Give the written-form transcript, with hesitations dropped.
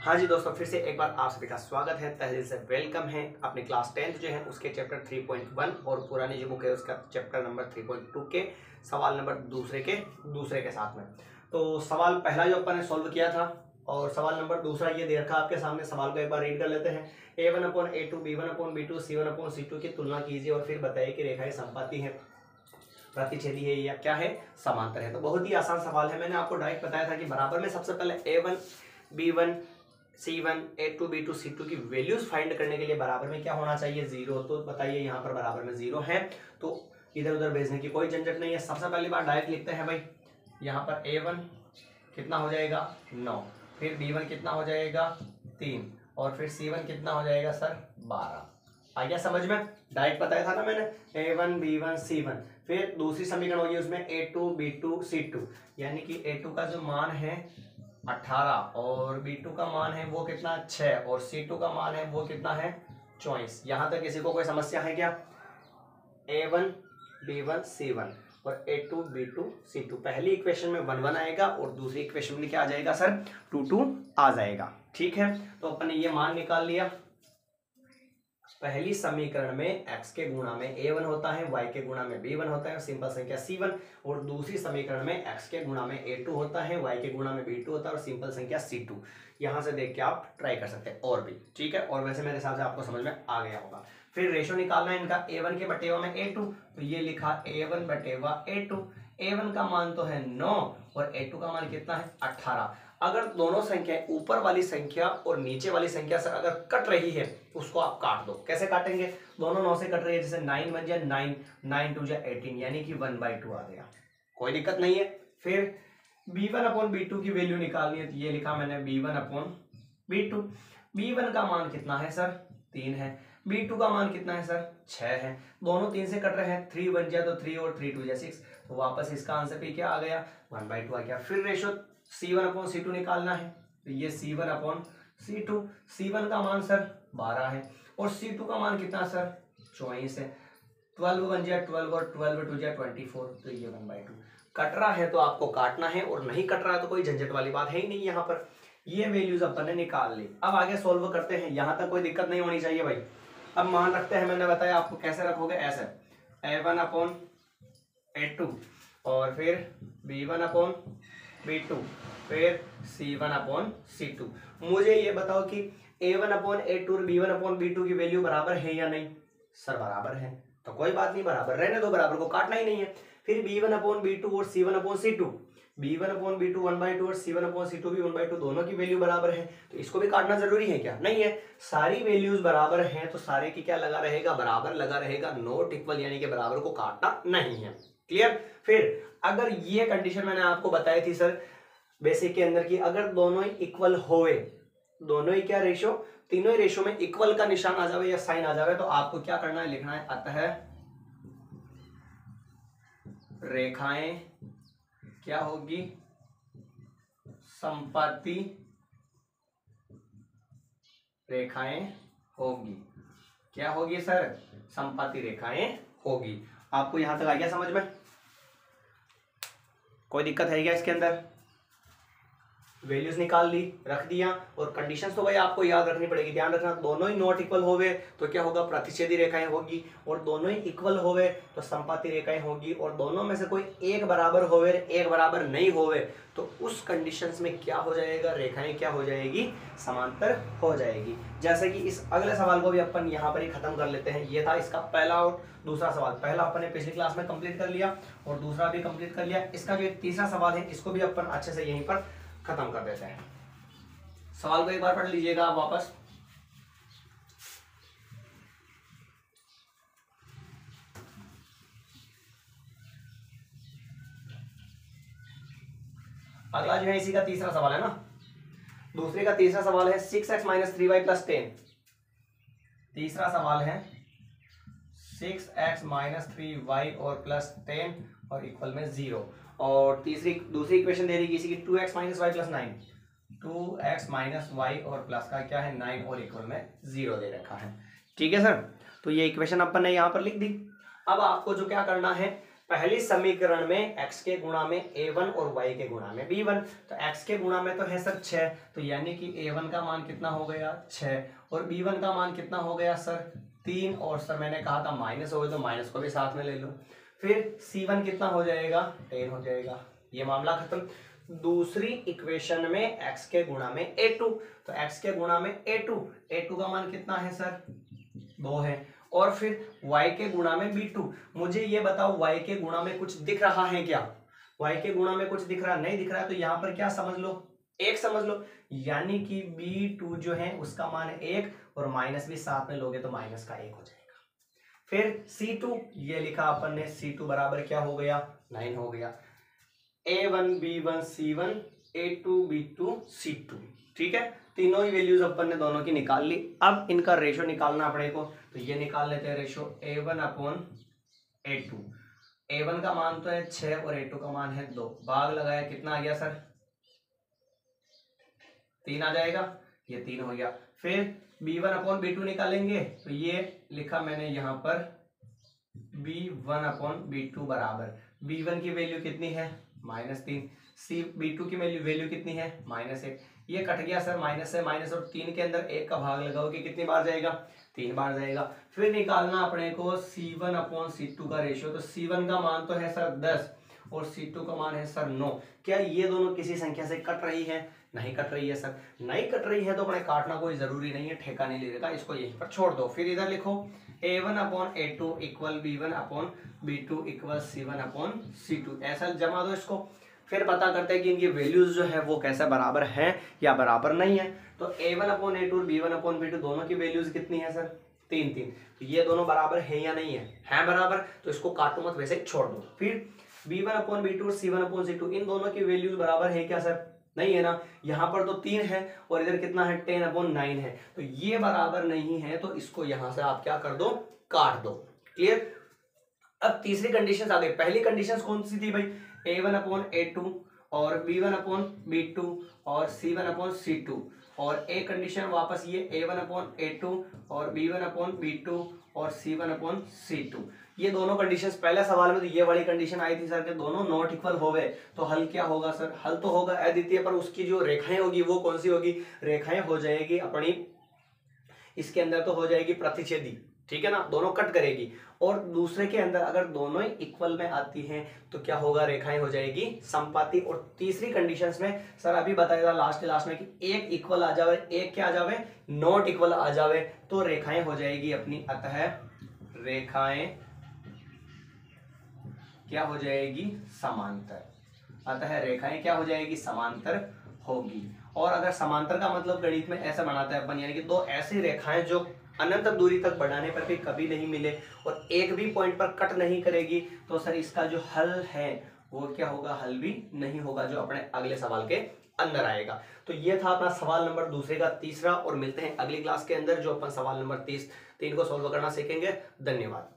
हाँ जी दोस्तों, फिर से एक बार आप सभी का स्वागत है, तहे दिल से वेलकम है। अपनी क्लास 10th जो है उसके चैप्टर 3.1 और पुरानी जो बुक है उसका चैप्टर नंबर 3.2 के सवाल नंबर दूसरे के साथ में। तो सवाल पहला जो अपन ने सॉल्व किया था और सवाल नंबर दूसरा ये दे रखा आपके सामने। सवाल को एक बार रीड कर लेते हैं। a1/a2 b1/b2 c1/c2 की तुलना कीजिए और फिर बताइए कि रेखाएं समपाती है, प्रतिच्छेदी है या क्या है, समांतर है। तो बहुत ही आसान सवाल है। मैंने आपको डायरेक्ट बताया था कि बराबर में सबसे पहले a1 b1 c1 a2 b2 c2 की वैल्यूज फाइंड करने के लिए बराबर में क्या होना चाहिए, 0। तो बताइए यहाँ पर बराबर में 0 है तो इधर उधर भेजने की कोई झंझट नहीं है। सबसे पहली बार डायरेक्ट लिखते हैं भाई। यहाँ पर a1 कितना हो जाएगा 9, फिर b1 कितना हो जाएगा 3 और फिर c1 कितना हो जाएगा सर 12। आ गया समझ में? डायरेक्ट बताया था ना मैंने, a1 b1 c1। फिर दूसरी समीकरण होगी उसमें a2 b2 c2, यानी कि a2 का जो मान है 18 और b2 का मान है वो कितना 6 और c2 का मान है वो कितना है 24। यहां तक किसी को कोई समस्या है क्या? a1 b1 c1 और a2 b2 c2, पहली इक्वेशन में 1 1 आएगा और दूसरी इक्वेशन में क्या आ जाएगा सर 2 2 आ जाएगा। ठीक है, तो अपन ने ये मान निकाल लिया। पहली समीकरण में x के गुणा में a1 होता है, y के गुणा में b1 होता है, सिंपल संख्या c1। और दूसरी समीकरण में x के गुणा में a2 होता है, y के गुणा में b2 होता है और सिंपल संख्या c2। यहां से देख के आप ट्राई कर सकते हैं और भी। ठीक है, और वैसे मेरे हिसाब से आपको समझ में आ गया होगा। फिर रेशो निकालना है इनका, a1 के बटेवा में a2, तो ये लिखा a1 बटेवा a2। a1 का मान तो है 9 और a2 का मान कितना है 18। अगर दोनों संख्याएं ऊपर वाली संख्या और नीचे वाली संख्या से अगर कट रही है उसको आप काट दो। कैसे काटेंगे? दोनों 9 से कट रही है, जैसे 9 बन जाए 9, 9 2 जाए 18, यानी कि 1/2 आ गया, कोई दिक्कत नहीं है। फिर b1/b2 की वैल्यू निकालनी है, तो ये लिखा मैंने b1/b2। b1 का मान कितना है सर 3 है, b2 का मान कितना है सर 6 है। दोनों 3 से कट रहे हैं, 3 बन जाए तो 3 और 3 2 जाए 6, तो वापस इसका आंसर भी क्या आ गया 1/2 आ गया। फिर रेशो c1/c2 निकालना है, तो ये c1/c2। c1 का मान सर 12 है और c2 का मान कितना सर 24 है। 12 बन जाए 12 और 12 2 जाए 24, तो ये 1/2। कट रहा है तो आपको काटना है और नहीं कट रहा है तो कोई झंझट वाली बात है ही नहीं। यहाँ पर ये वैल्यूज अपन ने निकाल ली। अब आगे सोल्व करते हैं, यहाँ तक कोई दिक्कत नहीं होनी चाहिए भाई। अब मान रखते हैं, मैंने बताया आपको कैसे रखोगे, ऐसे a1/a2 और फिर b1/b2 फिर c1/c2। मुझे ये बताओ कि a1/a2 और b1/b2 की वैल्यू बराबर है या नहीं? सर बराबर है, तो कोई बात नहीं, बराबर रहने दो, बराबर को काटना ही नहीं है। फिर b1/b2 और c1/c2, b1/b2 1/2 और c1/c2 भी 1/2, दोनों की वैल्यू बराबर है, तो इसको भी काटना जरूरी है क्या? नहीं है। सारी वैल्यूज बराबर हैं तो सारे की क्या लगा रहेगा, बराबर लगा रहेगा, नॉट इक्वल, यानी कि बराबर को काटना नहीं है। क्लियर? फिर अगर ये कंडीशन मैंने आपको बताई थी सर बेसिक के अंदर की, अगर दोनों ही इक्वल होए, दोनों ही क्या रेशो, तीनों ही रेशो में इक्वल का निशान आ जावे या साइन आ जावे, तो आपको क्या करना है, लिखना है अतः रेखाएं क्या होगी, समपाती रेखाएं होगी। क्या होगी सर? समपाती रेखाएं होगी। आपको यहां तक आ गया समझ में? कोई दिक्कत है क्या इसके अंदर? वैल्यूज निकाल ली, रख दिया, और कंडीशंस तो भाई आपको याद रखनी पड़ेगी। ध्यान रखना, दोनों ही नॉट इक्वल होवे तो क्या होगा, प्रतिच्छेदी रेखाएं होगी, और दोनों ही इक्वल होवे तो समपाती रेखाएं होगी, और दोनों में से कोई एक बराबर होवे एक बराबर नहीं होवे तो उस कंडीशंस में क्या हो जाएगा, रेखाएं क्या हो जाएगी, समांतर हो जाएगी। जैसे कि इस अगले सवाल को भी अपन यहाँ पर ही खत्म कर लेते हैं। ये था इसका पहला और दूसरा सवाल। पहला अपन ने पिछली क्लास में कंप्लीट कर लिया और दूसरा भी कंप्लीट कर लिया। इसका जो तीसरा सवाल है इसको भी अपन अच्छे से यहीं पर खत्म कर देते हैं। सवाल को एक बार पढ़ लीजिएगा आप वापस। अगला जो है इसी का तीसरा सवाल है ना, दूसरे का तीसरा सवाल है 6x - 3y + 10। तीसरा सवाल है 6x - 3y और +10 और इक्वल में 0। और दूसरी इक्वेशन दे दी किसी की 2x - y + 9, 2x - y और प्लस का क्या है 9 और इक्वल में 0 दे रखा है। ठीक है सर, तो ये इक्वेशन अपन ने यहाँ पर लिख दी। अब आपको जो क्या करना है, पहली समीकरण में x के गुणा में a1 और y के गुणा में b1, तो x के गुणा में तो है सर 6, तो यानी कि a1 का मान कितना हो गया 6 और b1 का मान कितना हो गया सर 3, और सर मैंने कहा था माइनस हो गया तो माइनस को भी साथ में ले लो। फिर c1 कितना हो जाएगा 10 हो जाएगा, ये मामला खत्म। दूसरी इक्वेशन में x के गुणा में a2, तो x के गुणा में a2 का मान कितना है सर 2 है, और फिर y के गुणा में b2। मुझे ये बताओ y के गुणा में कुछ दिख रहा है क्या, y के गुणा में कुछ दिख रहा नहीं दिख रहा है, तो यहां पर क्या समझ लो 1 समझ लो, यानी कि b2 जो है उसका मान है 1, और माइनस भी साथ में लोगे तो माइनस का 1 हो जाएगा। फिर c2 ये लिखा अपन ने, c2 बराबर क्या हो गया 9 हो गया, a1 b1 c1 a2 b2 c2, ठीक है। तीनों ही वैल्यूज अपन ने दोनों की निकाल ली। अब इनका रेशो निकालना अपने को, तो ये निकाल लेते हैं ratio a1 upon a2। a1 का मान तो है 6 और a2 का मान है 2, भाग लगाया कितना आ गया सर 3 आ जाएगा, ये 3 हो गया। फिर b1 अपॉन b2 निकालेंगे, तो ये लिखा मैंने यहाँ पर b1 अपॉन b2 बराबर, b1 की वैल्यू कितनी है -3, b2 की वैल्यू कितनी है -1, ये कट गया सर माइनस है माइनस, और 3 के अंदर 1 का भाग लगाओ कि कितनी बार जाएगा 3 बार जाएगा। फिर निकालना अपने को c1 अपॉन c2 का रेशियो, तो c1 का मान तो है सर 10 और c2 का मान है सर 9। क्या ये दोनों किसी संख्या से कट रही है, नहीं कट रही है सर, नहीं कट रही है तो अपने काटना कोई जरूरी नहीं है, ठेका नहीं लेगा, इसको यहीं पर छोड़ दो। फिर इधर लिखो a1 upon a2 equal b1 upon b2 equal c1 upon c2, ऐसा जमा दो इसको। फिर पता करते हैं कि इनकी वैल्यूज जो है वो कैसे बराबर हैं या बराबर नहीं है। तो a1 अपॉन a2 और b1 अपॉन b2 दोनों की वैल्यूज कितनी है सर 3 3, तो ये दोनों बराबर है या नहीं है बराबर, तो इसको काटो मत, वैसे छोड़ दो। फिर b1 अपॉन b2 और c1 अपॉन c2 इन दोनों की वैल्यूज बराबर है क्या सर, नहीं है ना, यहाँ पर तो 3 है और इधर कितना है 10 अपॉन 9 है, तो ये बराबर नहीं है, तो इसको यहां से आप क्या कर दो काट दो। क्लियर। अब तीसरी कंडीशन आ गई। पहली कंडीशन कौन सी थी भाई, a1 अपॉन a2 और b1 अपॉन b2 और c1 अपॉन c2, और एक कंडीशन वापस ये a1 अपॉन a2 और b1 अपॉन b2 और c1 अपॉन c2। ये दोनों कंडीशंस पहले सवाल में तो ये वाली कंडीशन आई थी सर कि दोनों नॉट इक्वल हो गए, तो हल क्या होगा सर, हल तो होगा अद्वितीय, पर उसकी जो रेखाएं होगी वो कौन सी होगी, रेखाएं हो जाएगी अपनी इसके अंदर तो हो जाएगी प्रतिच्छेदी, ठीक है ना, दोनों कट करेगी। और दूसरे के अंदर अगर दोनों ही इक्वल में आती हैं तो क्या होगा, रेखाएं हो जाएगी समपाती। और तीसरी कंडीशंस में सर अभी बताया लास्ट में कि एक इक्वल आ जावे, एक क्या आ जावे नॉट इक्वल आ जावे, तो रेखाएं हो जाएगी अपनी, अतः रेखाएं क्या हो जाएगी समांतर, अतः रेखाएं क्या हो जाएगी समांतर होगी। और अगर समांतर का मतलब गणित में ऐसा बनाते हैं अपन, यानी कि दो ऐसी रेखाएं जो अनंत दूरी तक बढ़ाने पर भी कभी नहीं मिले और एक भी पॉइंट पर कट नहीं करेगी, तो सर इसका जो हल है वो क्या होगा, हल भी नहीं होगा, जो अपने अगले सवाल के अंदर आएगा। तो ये था अपना सवाल नंबर दूसरे का तीसरा, और मिलते हैं अगली क्लास के अंदर जो अपन सवाल नंबर 3 को सॉल्व करना सीखेंगे। धन्यवाद।